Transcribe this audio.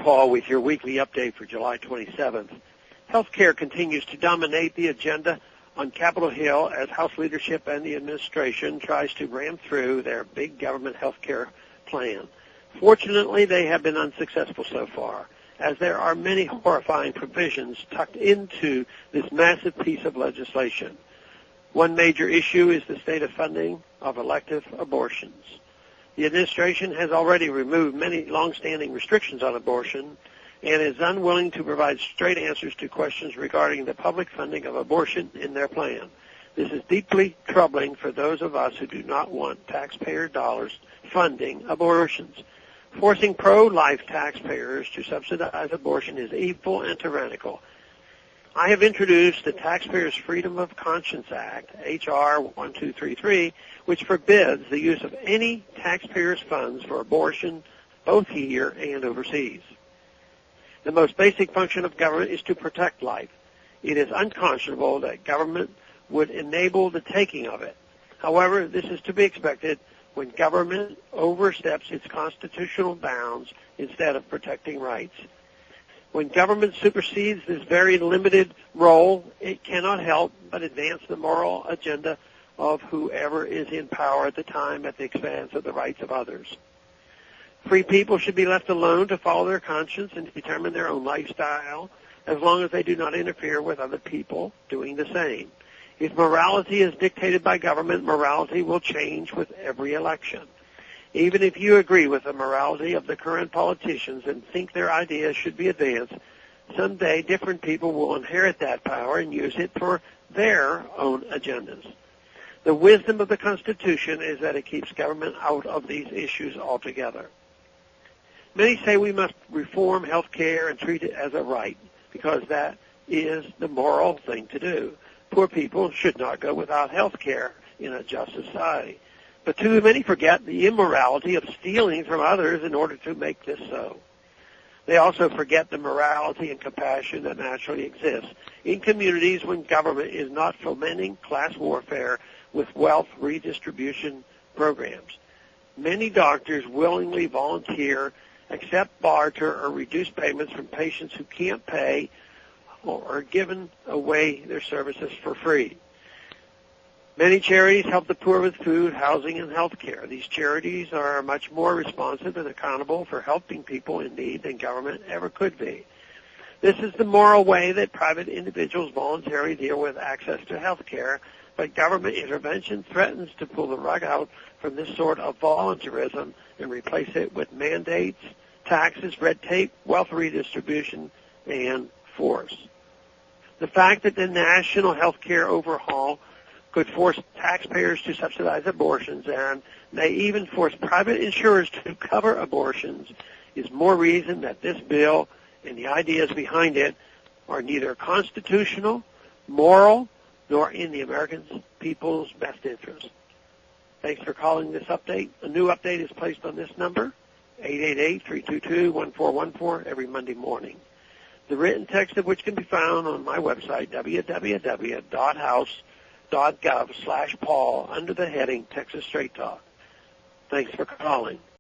Paul with your weekly update for July 27th. Healthcare continues to dominate the agenda on Capitol Hill as House leadership and the administration tries to ram through their big government healthcare plan. Fortunately, they have been unsuccessful so far, as there are many horrifying provisions tucked into this massive piece of legislation. One major issue is the state of funding of elective abortions. The administration has already removed many longstanding restrictions on abortion and is unwilling to provide straight answers to questions regarding the public funding of abortion in their plan. This is deeply troubling for those of us who do not want taxpayer dollars funding abortions. Forcing pro-life taxpayers to subsidize abortion is evil and tyrannical. I have introduced the Taxpayers Freedom of Conscience Act, H.R. 1233, which forbids the use of any taxpayers' funds for abortion, both here and overseas. The most basic function of government is to protect life. It is unconscionable that government would enable the taking of it. However, this is to be expected when government oversteps its constitutional bounds instead of protecting rights. When government supersedes this very limited role, it cannot help but advance the moral agenda of whoever is in power at the time at the expense of the rights of others. Free people should be left alone to follow their conscience and to determine their own lifestyle as long as they do not interfere with other people doing the same. If morality is dictated by government, morality will change with every election. Even if you agree with the morality of the current politicians and think their ideas should be advanced, someday different people will inherit that power and use it for their own agendas. The wisdom of the Constitution is that it keeps government out of these issues altogether. Many say we must reform health care and treat it as a right because that is the moral thing to do. Poor people should not go without health care in a just society. But too many forget the immorality of stealing from others in order to make this so. They also forget the morality and compassion that naturally exists in communities when government is not fomenting class warfare with wealth redistribution programs. Many doctors willingly volunteer, accept barter or reduce payments from patients who can't pay or are given away their services for free. Many charities help the poor with food, housing, and health care. These charities are much more responsive and accountable for helping people in need than government ever could be. This is the moral way that private individuals voluntarily deal with access to health care, but government intervention threatens to pull the rug out from this sort of voluntarism and replace it with mandates, taxes, red tape, wealth redistribution, and force. The fact that the national health care overhaul could force taxpayers to subsidize abortions and may even force private insurers to cover abortions is more reason that this bill and the ideas behind it are neither constitutional, moral, nor in the American people's best interest. Thanks for calling this update. A new update is placed on this number, 888-322-1414, every Monday morning. The written text of which can be found on my website, www.house.gov/Paul, under the heading Texas Straight Talk. Thanks for calling.